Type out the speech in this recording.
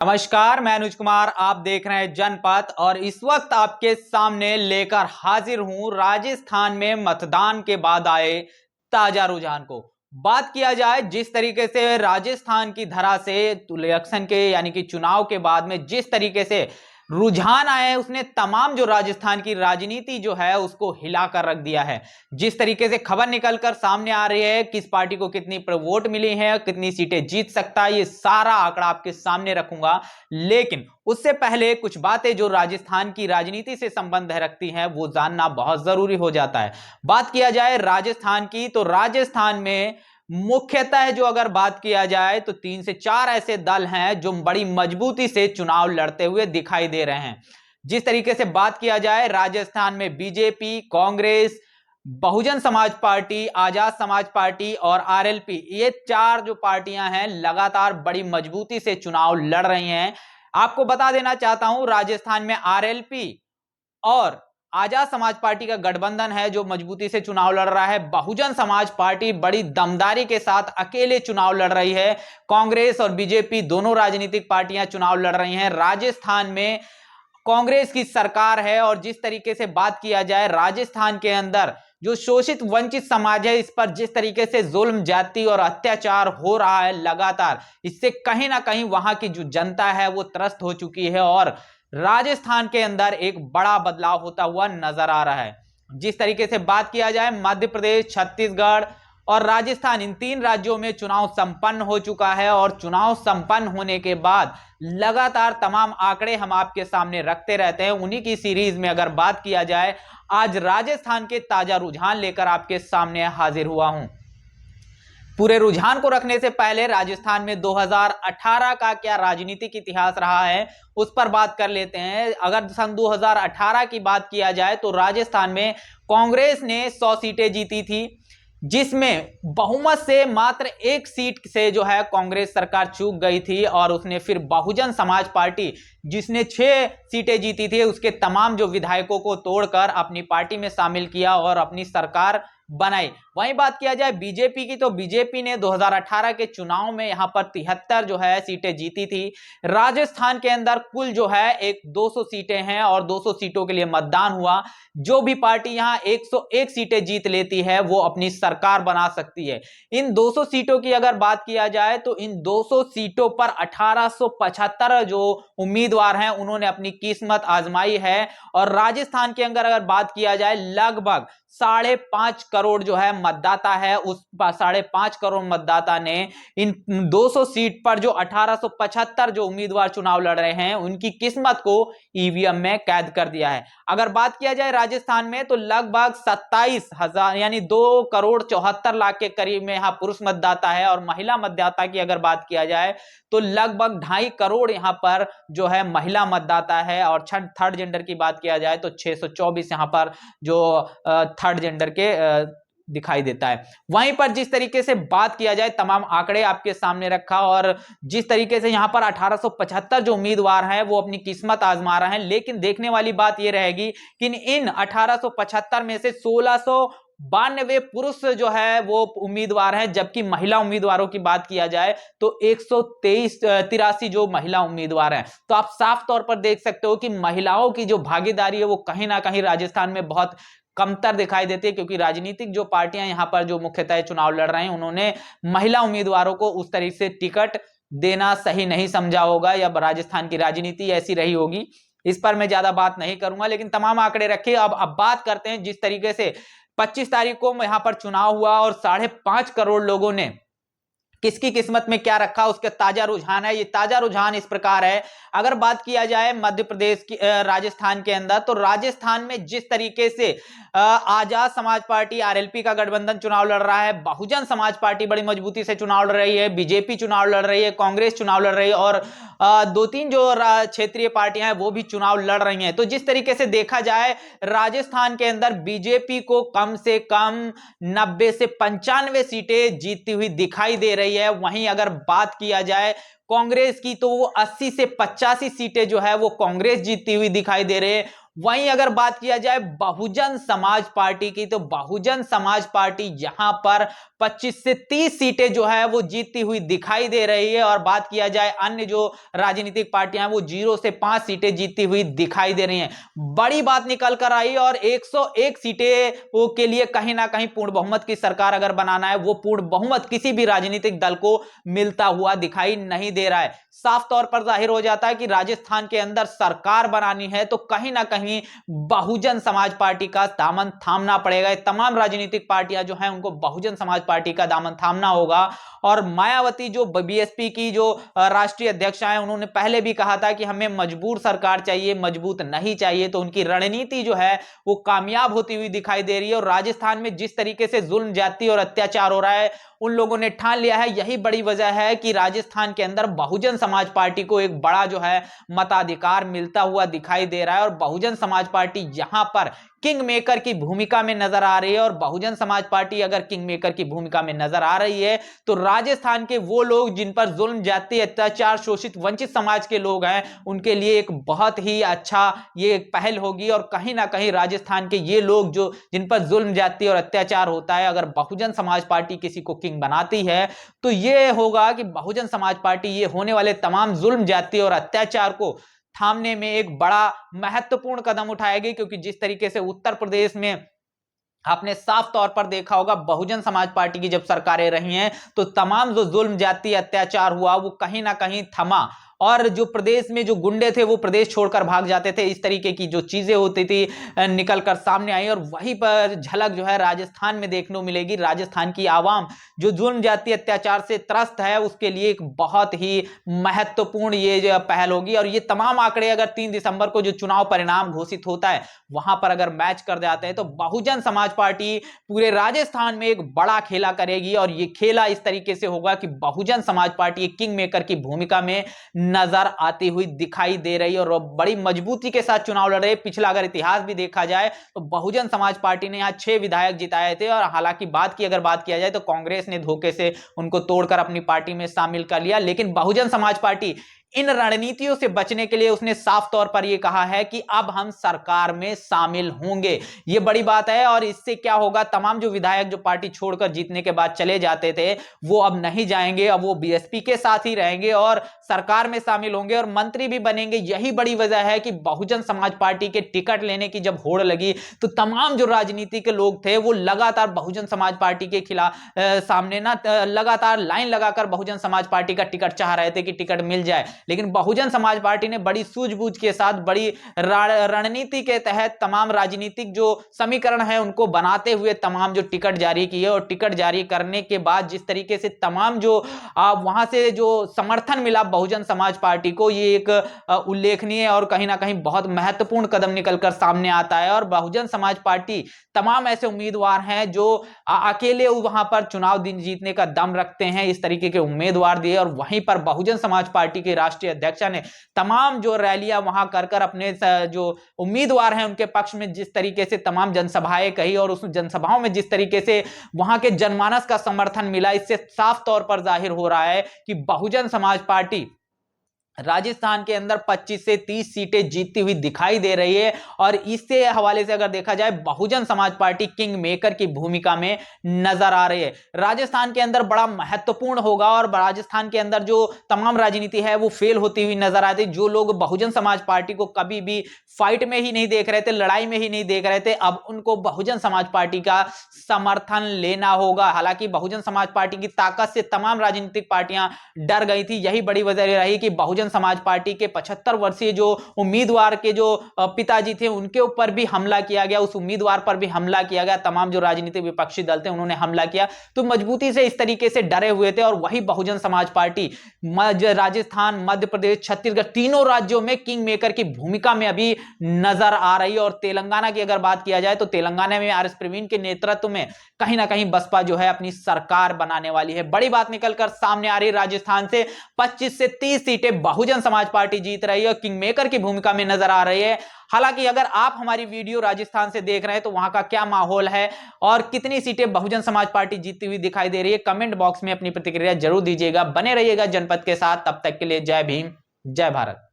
नमस्कार, मैं अनुज कुमार। आप देख रहे हैं जनपथ और इस वक्त आपके सामने लेकर हाजिर हूं राजस्थान में मतदान के बाद आए ताजा रुझान को। बात किया जाए जिस तरीके से राजस्थान की धरा से इलेक्शन के यानी कि चुनाव के बाद में जिस तरीके से रुझान आए हैं, उसने तमाम जो राजस्थान की राजनीति जो है उसको हिलाकर रख दिया है। जिस तरीके से खबर निकलकर सामने आ रही है, किस पार्टी को कितनी वोट मिली है, कितनी सीटें जीत सकता है, ये सारा आंकड़ा आपके सामने रखूंगा। लेकिन उससे पहले कुछ बातें जो राजस्थान की राजनीति से संबंध रखती हैं वो जानना बहुत जरूरी हो जाता है। बात किया जाए राजस्थान की, तो राजस्थान में मुख्यतः जो अगर बात किया जाए तो 3 से 4 ऐसे दल हैं जो बड़ी मजबूती से चुनाव लड़ते हुए दिखाई दे रहे हैं। जिस तरीके से बात किया जाए राजस्थान में BJP, Congress, Bahujan Samaj party, Azad Samaj party और आरएलपी, ये 4 जो पार्टियां हैं लगातार बड़ी मजबूती से चुनाव लड़ रही हैं। आपको बता देना चाहता हूं, राजस्थान में आरएलपी और आजाद समाज पार्टी का गठबंधन है जो मजबूती से चुनाव लड़ रहा है। बहुजन समाज पार्टी बड़ी दमदारी के साथ अकेले चुनाव लड़ रही है। कांग्रेस और बीजेपी दोनों राजनीतिक पार्टियां चुनाव लड़ रही हैं। राजस्थान में कांग्रेस की सरकार है और जिस तरीके से बात किया जाए राजस्थान के अंदर जो शोषित वंचित समाज है, इस पर जिस तरीके से जुल्म, जाति और अत्याचार हो रहा है लगातार, इससे कहीं ना कहीं वहां की जो जनता है वो त्रस्त हो चुकी है और राजस्थान के अंदर एक बड़ा बदलाव होता हुआ नजर आ रहा है। जिस तरीके से बात किया जाए मध्य प्रदेश, छत्तीसगढ़ और राजस्थान, इन 3 राज्यों में चुनाव संपन्न हो चुका है और चुनाव संपन्न होने के बाद लगातार तमाम आंकड़े हम आपके सामने रखते रहते हैं। उन्हीं की सीरीज में अगर बात किया जाए, आज राजस्थान के ताजा रुझान लेकर आपके सामने हाजिर हुआ हूं। पूरे रुझान को रखने से पहले राजस्थान में 2018 का क्या राजनीतिक इतिहास रहा है उस पर बात कर लेते हैं। अगर सन 2018 की बात किया जाए तो राजस्थान में कांग्रेस ने 100 सीटें जीती थी, जिसमें बहुमत से मात्र 1 सीट से जो है कांग्रेस सरकार चूक गई थी और उसने फिर बहुजन समाज पार्टी जिसने 6 सीटें जीती थी उसके तमाम जो विधायकों को तोड़कर अपनी पार्टी में शामिल किया और अपनी सरकार बनाई। वहीं बात किया जाए बीजेपी की, तो बीजेपी ने 2018 के चुनाव में यहां पर 73 जो है सीटें जीती थी। राजस्थान के अंदर कुल जो है एक 200 सीटें हैं और 200 सीटों के लिए मतदान हुआ। जो भी पार्टी यहां 101 सीटें जीत लेती है वो अपनी सरकार बना सकती है। इन 200 सीटों की अगर बात किया जाए तो इन 200 सीटों पर 1875 जो उम्मीदवार हैं उन्होंने अपनी किस्मत आजमाई है और राजस्थान के अंदर अगर बात किया जाए लगभग 5.5 करोड़ जो है मतदाता है, उस 5.5 करोड़ मतदाता ने इन 200 सीट पर जो 1875 जो उम्मीदवार चुनाव लड़ रहे हैं उनकी किस्मत को ईवीएम में कैद कर दिया है। अगर बात किया जाए राजस्थान में तो लगभग 27,000 यानी 2 करोड़ 74 लाख के करीब में यहां पुरुष मतदाता है और महिला मतदाता की अगर बात किया जाए तो लगभग 2.5 करोड़ यहां पर जो है महिला मतदाता है और थर्ड जेंडर की बात किया जाए तो 624 यहां पर जो थर्ड जेंडर के दिखाई देता है। वहीं पर जिस तरीके से बात किया जाए, तमाम आंकड़े आपके सामने रखा और जिस तरीके से यहां पर 1875 जो उम्मीदवार हैं वो अपनी किस्मत आजमा रहे हैं, लेकिन देखने वाली बात यह रहेगी कि इन 1875 में से 1692 पुरुष जो है वो उम्मीदवार हैं, जबकि महिला उम्मीदवारों की बात किया जाए तो 183 जो महिला उम्मीदवार हैं। तो आप साफ तौर पर देख सकते हो कि महिलाओं की जो भागीदारी है वो कहीं ना कहीं राजस्थान में बहुत कमतर दिखाई देती है, क्योंकि राजनीतिक जो पार्टियां यहां पर जो मुख्यतः चुनाव लड़ रहे हैं उन्होंने महिला उम्मीदवारों को उस तरीके से टिकट देना सही नहीं समझा होगा या राजस्थान की राजनीति ऐसी रही होगी। इस पर मैं ज्यादा बात नहीं करूंगा, लेकिन तमाम आंकड़े रखे। अब बात करते हैं जिस तरीके से 25 तारीख को यहां पर चुनाव हुआ और 5.5 करोड़ लोगों ने किसकी किस्मत में क्या रखा, उसके ताजा रुझान है। ये ताजा रुझान इस प्रकार है। अगर बात किया जाए मध्य प्रदेश की, राजस्थान के अंदर, तो राजस्थान में जिस तरीके से आजाद समाज पार्टी आरएलपी का गठबंधन चुनाव लड़ रहा है, बहुजन समाज पार्टी बड़ी मजबूती से चुनाव लड़ रही है, बीजेपी चुनाव लड़ रही है, कांग्रेस चुनाव लड़ रही है और 2-3 जो क्षेत्रीय पार्टियां हैं वो भी चुनाव लड़ रही हैं। तो जिस तरीके से देखा जाए राजस्थान के अंदर बीजेपी को कम से कम 90 से 95 सीटें जीतती हुई दिखाई दे रही है। वहीं अगर बात किया जाए कांग्रेस की तो वो 80 से 85 सीटें जो है वो कांग्रेस जीतती हुई दिखाई दे रही है। वहीं अगर बात किया जाए बहुजन समाज पार्टी की, तो बहुजन समाज पार्टी यहां पर 25 से 30 सीटें जो है वो जीतती हुई दिखाई दे रही है। और बात किया जाए अन्य जो राजनीतिक पार्टियां हैं वो 0 से 5 सीटें जीतती हुई दिखाई दे रही हैं। बड़ी बात निकल कर आई और 101 सीटें वो के लिए कहीं ना कहीं पूर्ण बहुमत की सरकार अगर बनाना है, वो पूर्ण बहुमत किसी भी राजनीतिक दल को मिलता हुआ दिखाई नहीं दे रहा है। साफ तौर पर जाहिर हो जाता है कि राजस्थान के अंदर सरकार बनानी है तो कहीं ना कहीं बहुजन समाज पार्टी का दामन थामना पड़ेगा। तमाम राजनीतिक पार्टियां जो हैं उनको बहुजन समाज पार्टी का दामन थामना होगा। और मायावती जो बीएसपी की जो राष्ट्रीय अध्यक्ष हैं, उन्होंने पहले भी कहा था कि हमें मजबूर सरकार चाहिए, मजबूत नहीं चाहिए। तो उनकी रणनीति जो है वो कामयाब होती हुई दिखाई दे रही है। और राजस्थान में जिस तरीके से जुल्म ज्यादती और अत्याचार हो रहा है, उन लोगों ने ठान लिया है, यही बड़ी वजह है कि राजस्थान के अंदर बहुजन समाज पार्टी को एक बड़ा जो है मताधिकार मिलता हुआ दिखाई दे रहा है। और बहुजन समाज पार्टी यहां पर किंग मेकर की भूमिका में नजर आ रही है। और बहुजन समाज पार्टी अगर किंग मेकर की भूमिका में नजर आ रही है तो राजस्थान के वो लोग जिन पर जुल्म ज्यादती अत्याचार शोषित वंचित समाज के लोग हैं, उनके लिए एक बहुत ही अच्छा ये एक पहल होगी। और कहीं ना कहीं राजस्थान के ये लोग जो जिन पर जुल्म ज्यादती और अत्याचार होता है, अगर बहुजन समाज पार्टी किसी को किंग बनाती है तो ये होगा कि बहुजन समाज पार्टी ये होने वाले तमाम जुल्म ज्यादती और अत्याचार को थामने में एक बड़ा महत्वपूर्ण कदम उठाएगी। क्योंकि जिस तरीके से उत्तर प्रदेश में आपने साफ तौर पर देखा होगा, बहुजन समाज पार्टी की जब सरकारें रही हैं तो तमाम जो जुल्म ज्यादती अत्याचार हुआ वो कहीं ना कहीं थमा। और जो प्रदेश में जो गुंडे थे वो प्रदेश छोड़कर भाग जाते थे, इस तरीके की जो चीजें होती थी निकल कर सामने आई। और वहीं पर झलक जो है राजस्थान में देखने को मिलेगी। राजस्थान की आवाम जो जुल्म ज्यादती अत्याचार से त्रस्त है, उसके लिए एक बहुत ही महत्वपूर्ण ये जो पहल होगी। और ये तमाम आंकड़े अगर 3 दिसंबर को जो चुनाव परिणाम घोषित होता है वहां पर अगर मैच कर जाते हैं तो बहुजन समाज पार्टी पूरे राजस्थान में एक बड़ा खेला करेगी। और ये खेला इस तरीके से होगा कि Bahujan Samaj party king maker की भूमिका में नजर आती हुई दिखाई दे रही है और बड़ी मजबूती के साथ चुनाव लड़ रहे। पिछला अगर इतिहास भी देखा जाए तो बहुजन समाज पार्टी ने यहां 6 विधायक जिताए थे। और हालांकि अगर बात किया जाए तो कांग्रेस ने धोखे से उनको तोड़कर अपनी पार्टी में शामिल कर लिया। लेकिन बहुजन समाज पार्टी इन रणनीतियों से बचने के लिए उसने साफ तौर पर यह कहा है कि अब हम सरकार में शामिल होंगे। यह बड़ी बात है। और इससे क्या होगा, तमाम जो विधायक जो पार्टी छोड़कर जीतने के बाद चले जाते थे वो अब नहीं जाएंगे, अब वो बीएसपी के साथ ही रहेंगे और सरकार में शामिल होंगे और मंत्री भी बनेंगे। यही बड़ी वजह है कि बहुजन समाज पार्टी के टिकट लेने की जब होड़ लगी तो तमाम जो राजनीति के लोग थे वो लगातार बहुजन समाज पार्टी के खिलाफ सामने ना लगातार लाइन लगाकर बहुजन समाज पार्टी का टिकट चाह रहे थे कि टिकट मिल जाए। लेकिन बहुजन समाज पार्टी ने बड़ी सूझबूझ के साथ, बड़ी रणनीति के तहत तमाम राजनीतिक जो समीकरण है उनको बनाते हुए तमाम जो टिकट जारी किए। और टिकट जारी करने के बाद जिस तरीके से तमाम जो वहां से जो समर्थन मिला बहुजन समाज पार्टी को, ये एक उल्लेखनीय और कहीं ना कहीं बहुत महत्वपूर्ण कदम निकलकर सामने आता है। और बहुजन समाज पार्टी तमाम ऐसे उम्मीदवार हैं जो अकेले वहां पर चुनाव जीतने का दम रखते हैं, इस तरीके के उम्मीदवार दिए। और वहीं पर बहुजन समाज पार्टी के राष्ट्रीय अध्यक्ष ने तमाम जो रैलियां वहां कर अपने जो उम्मीदवार हैं उनके पक्ष में जिस तरीके से तमाम जनसभाएं कही और उस जनसभाओं में जिस तरीके से वहां के जनमानस का समर्थन मिला, इससे साफ तौर पर जाहिर हो रहा है कि बहुजन समाज पार्टी राजस्थान के अंदर 25 से 30 सीटें जीतती हुई दिखाई दे रही है। और इससे हवाले से अगर देखा जाए Bahujan Samaj party king maker की भूमिका में नजर आ रही है। राजस्थान के अंदर बड़ा महत्वपूर्ण होगा और राजस्थान के अंदर जो तमाम राजनीति है वो फेल होती हुई नजर आती है। जो लोग बहुजन समाज पार्टी को कभी भी फाइट में ही नहीं देख रहे थे, लड़ाई में ही नहीं देख रहे थे, अब उनको बहुजन समाज पार्टी का समर्थन लेना होगा। हालांकि बहुजन समाज पार्टी की ताकत से तमाम राजनीतिक पार्टियां डर गई थी। यही बड़ी वजह रही कि बहुजन समाज पार्टी के 75 वर्षीय जो उम्मीदवार के जो पिताजी थे उनके ऊपर भी हमला किया गया, उस उम्मीदवार पर भी हमला किया गया। तमाम जो राजनीतिक विपक्षी दल थे उन्होंने हमला किया, तो मजबूती से इस तरीके से डरे हुए थे। और वही बहुजन समाज पार्टी राजस्थान, मध्य प्रदेश, छत्तीसगढ़, तीनों राज्यों में किंग मेकर की भूमिका में अभी नजर आ रही है। और तेलंगाना की अगर बात किया जाए तो तेलंगाना में आर एस प्रवीण के नेतृत्व में कहीं ना कहीं बसपा जो है अपनी सरकार बनाने वाली है। बड़ी बात निकलकर सामने आ रही, राजस्थान से 25 से 30 सीटें बहुजन समाज पार्टी जीत रही है और किंग मेकर की भूमिका में नजर आ रही है। हालांकि अगर आप हमारी वीडियो राजस्थान से देख रहे हैं तो वहां का क्या माहौल है और कितनी सीटें बहुजन समाज पार्टी जीतती हुई दिखाई दे रही है, कमेंट बॉक्स में अपनी प्रतिक्रिया जरूर दीजिएगा। बने रहिएगा जनपद के साथ। तब तक के लिए जय भीम, जय भारत।